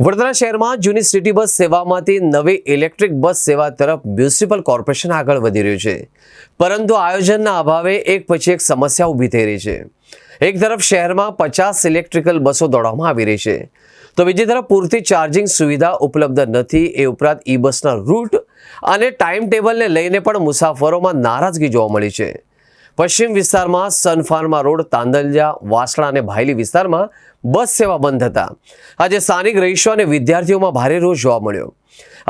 વડોદરા શહેરમાં જૂની city bus સેવામાંથી નવી ઇલેક્ટ્રિક બસ સેવા તરફ મ્યુનિસિપલ કોર્પોરેશન આગળ વધી રહ્યું છે, પરંતુ આયોજનના અભાવે એક પછી એક સમસ્યા ઊભી થઈ રહી છે। એક તરફ શહેરમાં 50 ઇલેક્ટ્રિકલ બસો દોડાવવામાં આવી રહી છે, તો બીજી તરફ પૂરતી ચાર્જિંગ સુવિધા ઉપલબ્ધ નથી। એ ઉપરાંત ઈ બસના રૂટ અને ટાઈમ ટેબલને લઈને પણ મુસાફરોમાં નારાજગી જોવા મળી છે। પશ્ચિમ વિસ્તારમાં Sun Pharma road, Tandalja, Vasna અને ભાયલી વિસ્તારમાં બસ સેવા બંધ હતા। આજે સ્થાનિક રહીશો અને વિદ્યાર્થીઓમાં ભારે રોષ જોવા મળ્યો।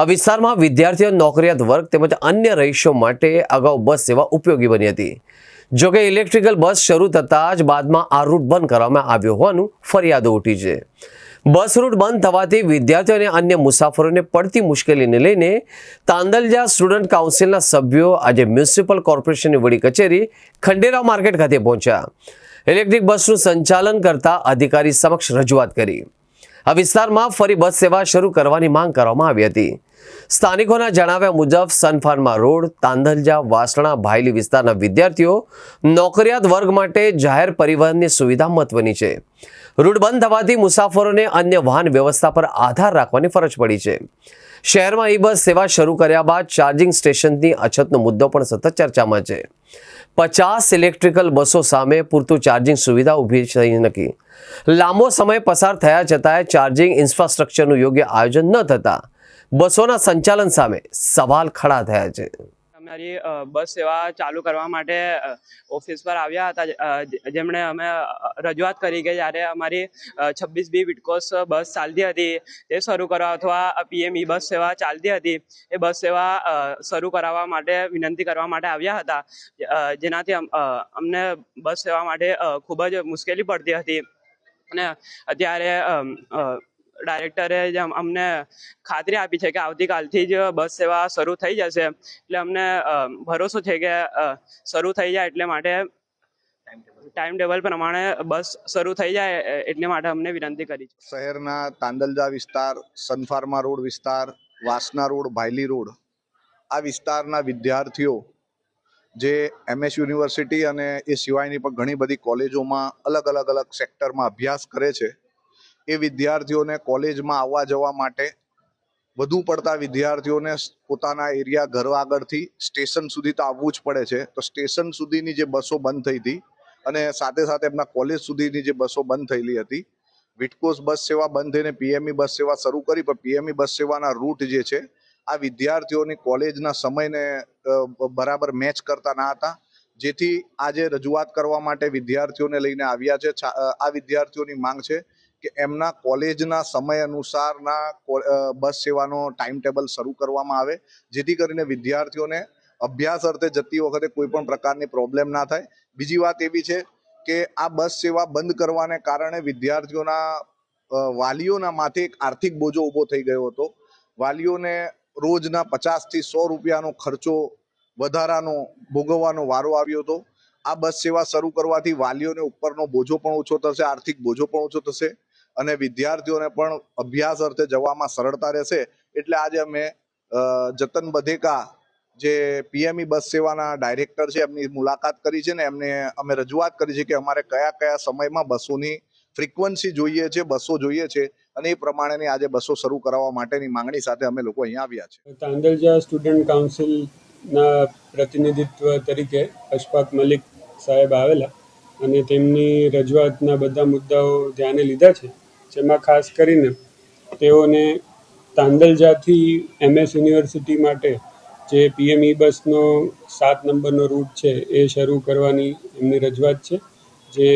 આ વિસ્તારમાં વિદ્યાર્થીઓ, નોકરિયાત વર્ગ તેમજ અન્ય રહીશો માટે અગાઉ બસ સેવા ઉપયોગી બની હતી। જોકે ઇલેક્ટ્રિકલ બસ શરૂ થતાં જ બાદમાં આ રૂટ બંધ કરવામાં આવ્યો હોવાનું ફરિયાદો ઉઠી છે। બસ રૂટ બંધ થવાથી વિદ્યાર્થીઓ અને અન્ય મુસાફરોને પડતી મુશ્કેલીને લઈને તાંદલજા સ્ટુડન્ટ કાઉન્સિલના સભ્યો આજે મ્યુનિસિપલ કોર્પોરેશનની વડી કચેરી ખંડેરાવ માર્કેટ ખાતે પહોંચ્યા। ઇલેક્ટ્રિક બસનું સંચાલન કરતા અધિકારી સમક્ષ રજૂઆત કરી। આ વિસ્તારમાં ફરી બસ સેવા શરૂ કરવાની માંગ કરવામાં આવી હતી। સ્થાનિકોના જણાવ્યા મુજબ Sun Pharma road, Tandalja, Vasna, ભાયલી વિસ્તારના વિદ્યાર્થીઓ, નોકરિયાત વર્ગ માટે જાહેર પરિવહનની સુવિધા મહત્વની છે। રૂટ બંધ થવાથી મુસાફરોને અન્ય વાહન વ્યવસ્થા પર આધાર રાખવાની ફરજ પડી છે। શહેરમાં ઈ બસ સેવા શરૂ કર્યા બાદ ચાર્જિંગ સ્ટેશનની અછતનો મુદ્દો પણ સતત ચર્ચામાં છે। 50 ઇલેક્ટ્રિકલ બસો સામે પૂરતું ચાર્જિંગ સુવિધા ઊભી થઈ નથી। લાંબો સમય પસાર થયા છતાંય ચાર્જિંગ ઇન્ફ્રાસ્ટ્રક્ચરનું યોગ્ય આયોજન ન થતાં બસોના સંચાલન સામે સવાલ ખડા થયા છે। અમારી બસ સેવા ચાલુ કરવા માટે ઓફિસ પર આવ્યા હતા, જેમણે અમે રજૂઆત કરી કે જ્યારે અમારી 26B વિટકોસ બસ ચાલતી હતી તે શરૂ કરવા અથવા PM ઈ બસ સેવા ચાલતી હતી એ બસ સેવા શરૂ કરાવવા માટે વિનંતી કરવા માટે આવ્યા હતા, જેનાથી અમને બસ સેવા માટે ખૂબ જ મુશ્કેલી પડતી હતી। અને અત્યારે ડાયરેક્ટરે અમને ખાતરી આપી છે કે આવતીકાલથી જ બસ સેવા શરૂ થઈ જશે, એટલે અમને ભરોસો છે કે શરૂ થઈ જાય એટલે માટે ટાઈમ ટેબલ પ્રમાણે બસ શરૂ થઈ જાય એટલે માટે અમને વિનંતી કરી છે। શહેરના તાંદલજા વિસ્તાર, સન ફાર્મા રોડ વિસ્તાર, વાસના રોડ, ભાયલી રોડ આ વિસ્તારના વિદ્યાર્થીઓ જે MS યુનિવર્સિટી અને એ સિવાયની પણ ઘણી બધી કોલેજોમાં અલગ અલગ સેક્ટરમાં અભ્યાસ કરે છે, એ વિદ્યાર્થીઓને કોલેજમાં આવવા જવા માટે વધુ પડતા વિદ્યાર્થીઓને પોતાના એરિયા ઘર આગળથી સ્ટેશન સુધી તો આવવું જ પડે છે। તો સ્ટેશન સુધીની જે બસો બંધ થઈ હતી અને સાથે સાથે એમના કોલેજ સુધીની જે બસો બંધ થયેલી હતી, વિટકોસ બસ સેવા બંધ થઈને PME બસ સેવા શરૂ કરી, પણ PME બસ સેવાના રૂટ જે છે આ વિદ્યાર્થીઓની કોલેજના સમયને બરાબર મેચ કરતા ના હતા, જેથી આજે રજૂઆત કરવા માટે વિદ્યાર્થીઓને લઈને આવ્યા છે। આ વિદ્યાર્થીઓની માંગ છે કે એમના કોલેજના સમય અનુસારના બસ સેવાનો ટાઈમ ટેબલ શરૂ કરવામાં આવે, જેથી કરીને વિદ્યાર્થીઓને અભ્યાસ અર્થે જતી વખતે કોઈ પણ પ્રકારની પ્રોબ્લેમ ના થાય। બીજી વાત એવી છે કે આ બસ સેવા બંધ કરવાને કારણે વિદ્યાર્થીઓના વાલીઓના માથે એક આર્થિક બોજો ઊભો થઈ ગયો હતો। વાલીઓને રોજના 50 થી 100 રૂપિયાનો ખર્ચો વધારાનો ભોગવવાનો વારો આવ્યો હતો। આ બસ સેવા શરૂ કરવાથી વાલીઓને ઉપરનો બોજો પણ ઓછો થશે, આર્થિક બોજો પણ ઓછો થશે અને વિદ્યાર્થીઓને પણ અભ્યાસ અર્થે જવામાં સરળતા રહેશે। એટલે આજે અમે જતન બધેકા જે PME બસ સેવાના ડાયરેક્ટર છે એમની મુલાકાત કરી છે ને એમને અમે રજૂઆત કરી છે કે અમારે કયા કયા સમયમાં બસોની ફ્રીક્વન્સી જોઈએ છે, બસો જોઈએ છે અને એ પ્રમાણેની આજે બસો શરૂ કરાવવા માટેની માંગણી સાથે અમે લોકો અહીંયા આવ્યા છે। તાંદલજા સ્ટુડન્ટ કાઉન્સિલના પ્રતિનિધિત્વ તરીકે અશફાક મલિક સાહેબ આવેલા અને તેમની રજૂઆતના બધા મુદ્દાઓ ધ્યાને લીધા છે, જેમાં ખાસ કરીને તેઓને તાંદલજાથી MS યુનિવર્સિટી માટે જે PME બસનો 7 નંબરનો રૂટ છે એ શરૂ કરવાની એમની રજૂઆત છે, જે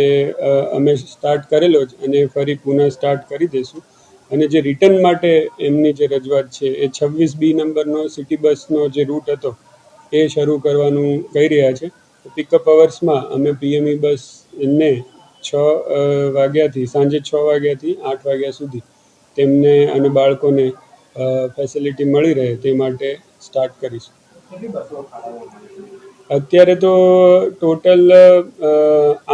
અમે સ્ટાર્ટ કરેલો જ અને ફરી પુનઃ સ્ટાર્ટ કરી દઈશું। અને જે રિટર્ન માટે એમની જે રજૂઆત છે એ 26B નંબરનો સિટી બસનો જે રૂટ હતો એ શરૂ કરવાનું કહી રહ્યા છે। પિકઅપ અવર્સમાં અમે PME બસને 6 વાગ્યાથી સાંજે 6 વાગ્યાથી 8 વાગ્યા સુધી તેમને અને બાળકોને ફેસિલિટી મળી રહે તે માટે સ્ટાર્ટ કરીશું। અત્યારે તો ટોટલ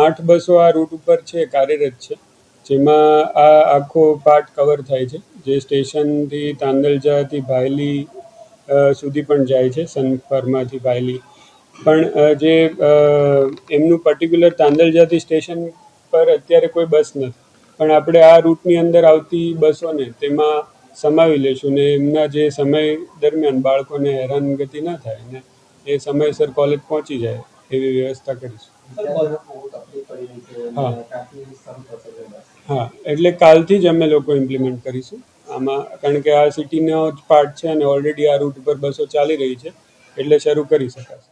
8 બસો આ રૂટ ઉપર છે, કાર્યરત છે, જેમાં આ આખો પાર્ટ કવર થાય છે, જે સ્ટેશનથી તાંદલજાથી ભાયલી સુધી પણ જાય છે, સન ફાર્માથી ભાયલી પણ જે એમનું પર્ટિક્યુલર તાંદલજાથી સ્ટેશન પર અત્યારે કોઈ બસ નથી, પણ આપણે આ રૂટની અંદર આવતી બસોને તેમાં સમાવી લઈશું ને એમના જે સમય દરમિયાન બાળકોને હેરાનગતિ ન થાય ને એ સમયસર કોલેજ પહોંચી જાય એવી વ્યવસ્થા કરીશું. હા, એટલે કાલથી જ અમે લોકો ઇમ્પ્લિમેન્ટ કરીશું આમાં, કારણ કે આ સિટીનો જ પાર્ટ છે અને ઓલરેડી આ રૂટ ઉપર બસો ચાલી રહી છે એટલે શરૂ કરી શકાશે.